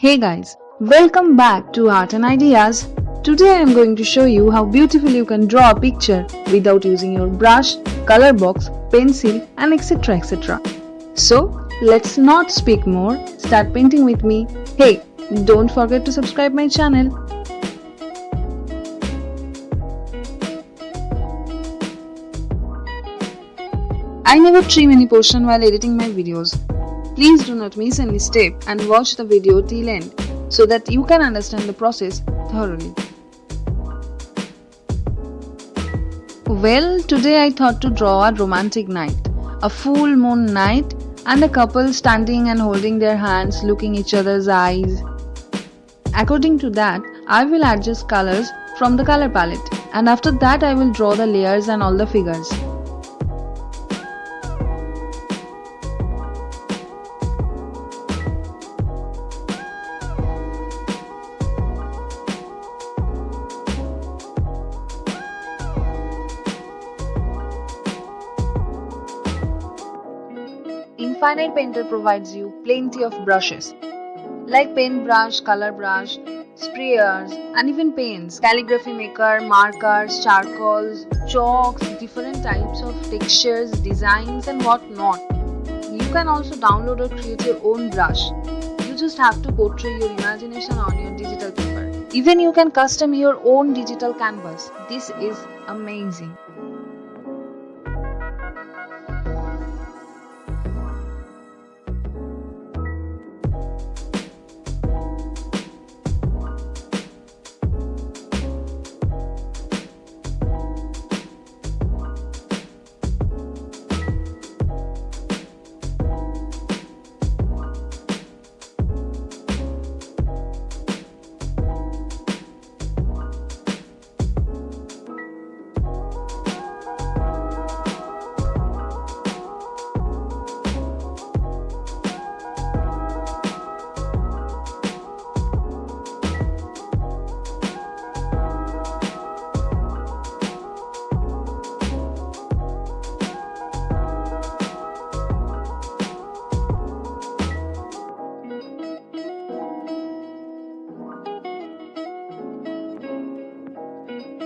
Hey guys, welcome back to Art and Ideas. Today I am going to show you how beautifully you can draw a picture without using your brush, color box, pencil and etc. So let's not speak more, start painting with me. Hey, don't forget to subscribe my channel. I never trim any portion while editing my videos. Please do not miss any step and watch the video till end so that you can understand the process thoroughly. Well, today I thought to draw a romantic night, a full moon night and a couple standing and holding their hands looking each other's eyes. According to that, I will adjust colors from the color palette and after that I will draw the layers and all the figures. Infinite Painter provides you plenty of brushes like pen brush, color brush, sprayers and even paints, calligraphy maker, markers, charcoals, chalks, different types of textures, designs and whatnot. You can also download or create your own brush. You just have to portray your imagination on your digital paper. Even you can custom your own digital canvas. This is amazing.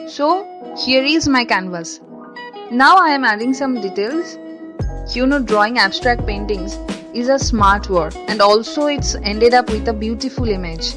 So here is my canvas. Now I am adding some details. Drawing abstract paintings is a smart work and also it's ended up with a beautiful image.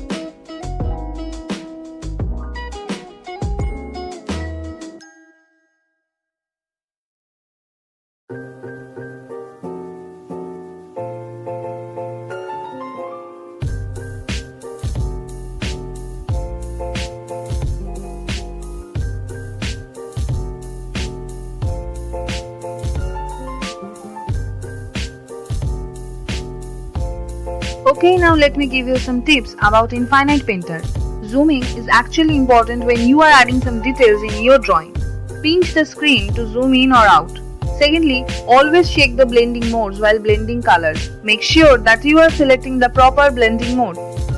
Okay, now let me give you some tips about Infinite Painter. Zooming is actually important when you are adding some details in your drawing. Pinch the screen to zoom in or out. Secondly, always check the blending modes while blending colors. Make sure that you are selecting the proper blending mode.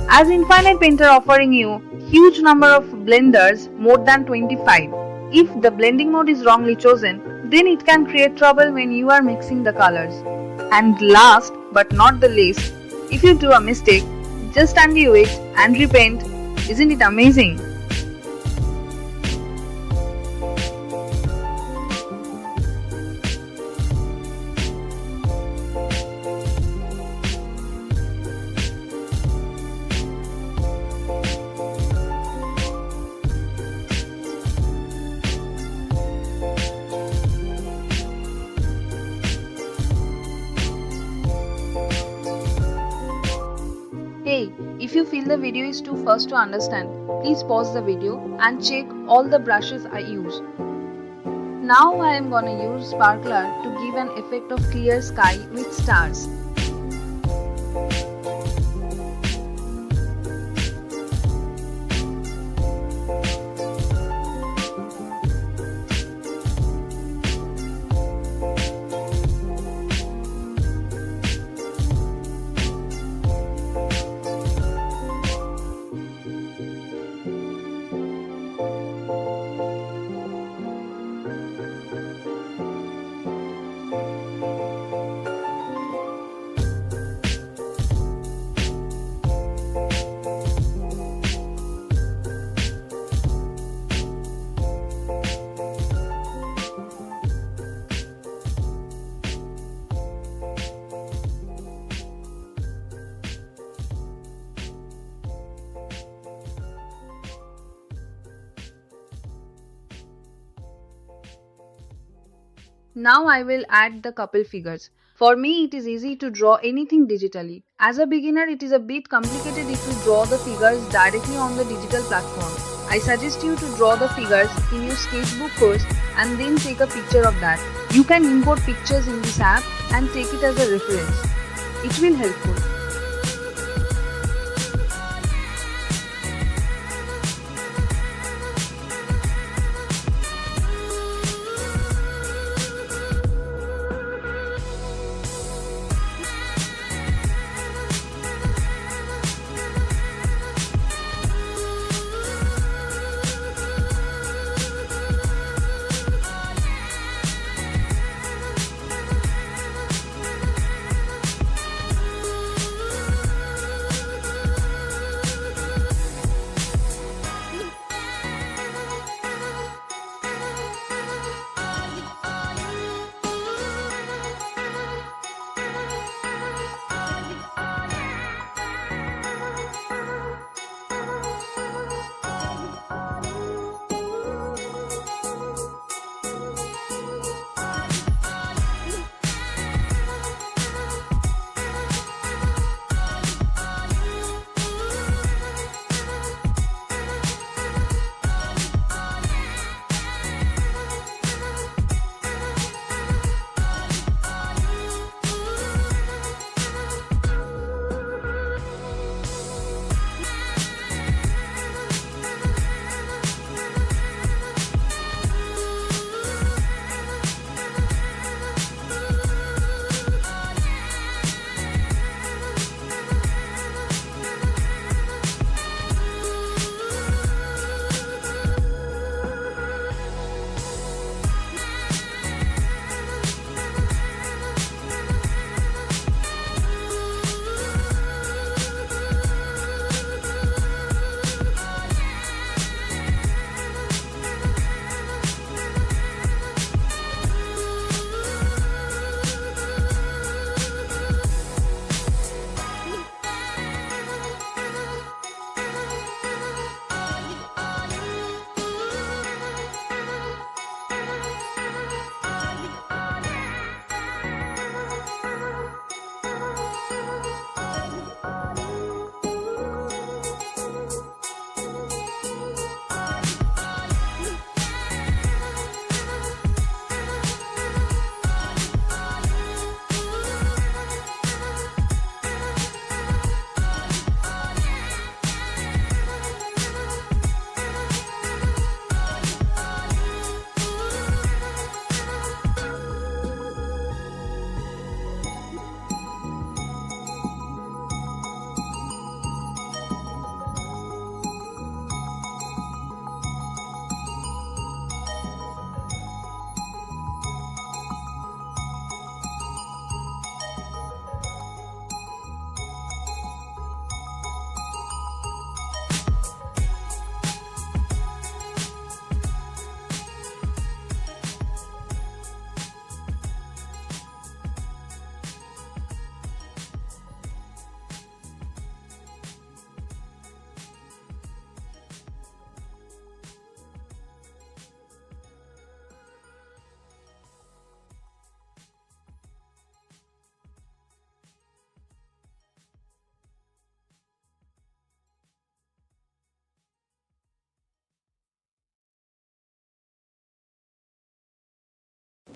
As Infinite Painter offering you huge number of blenders, more than 25. If the blending mode is wrongly chosen, then it can create trouble when you are mixing the colors. And last but not the least, if you do a mistake, just undo it and repaint. Isn't it amazing? Hey, if you feel the video is too fast to understand, please pause the video and check all the brushes I use. Now I am gonna use sparkler to give an effect of clear sky with stars. Now I will add the couple figures. For me, it is easy to draw anything digitally. As a beginner, it is a bit complicated if you draw the figures directly on the digital platform. I suggest you to draw the figures in your sketchbook first and then take a picture of that. You can import pictures in this app and take it as a reference. It will helpful.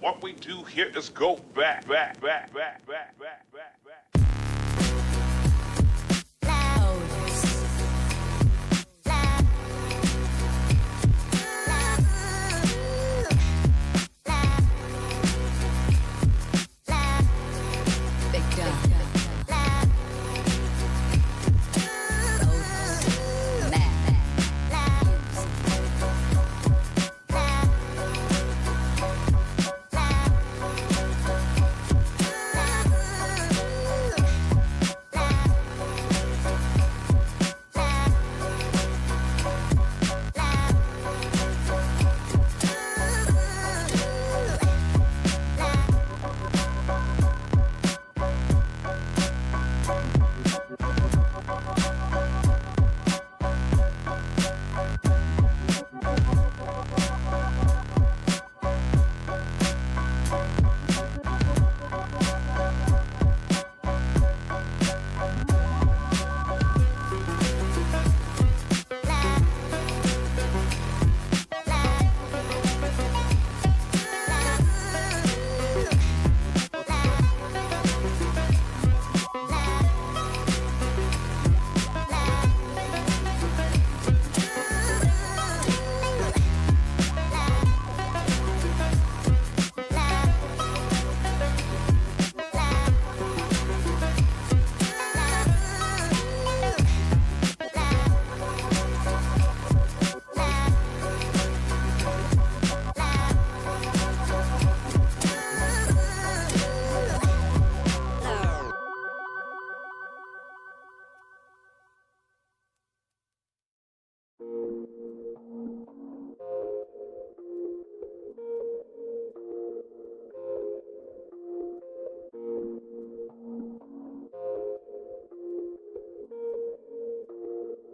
What we do here is go back, back, back, back, back, back, back, back.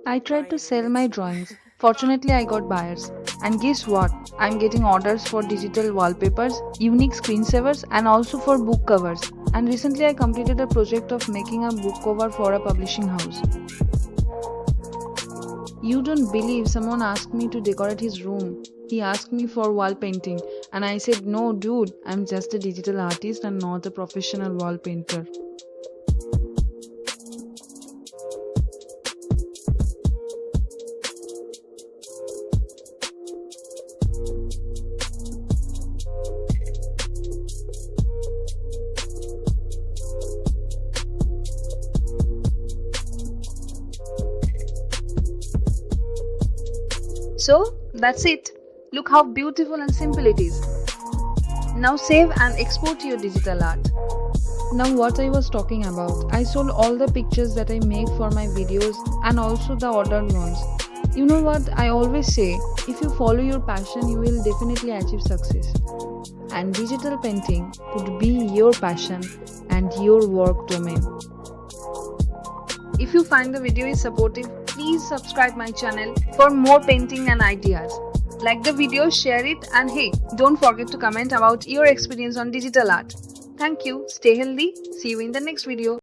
I tried to sell my drawings. Fortunately, I got buyers. And guess what? I'm getting orders for digital wallpapers, unique screensavers, and also for book covers. And recently, I completed a project of making a book cover for a publishing house. You don't believe someone asked me to decorate his room. He asked me for wall painting, and I said, "No, dude, I'm just a digital artist and not a professional wall painter." So, that's it. Look how beautiful and simple it is. Now save and export your digital art. Now what I was talking about, I sold all the pictures that I make for my videos and also the ordered ones. You know what I always say, if you follow your passion you will definitely achieve success. And digital painting could be your passion and your work domain. If you find the video is supportive, please subscribe my channel for more painting and ideas. Like the video, share it, and hey, don't forget to comment about your experience on digital art. Thank you, stay healthy, see you in the next video.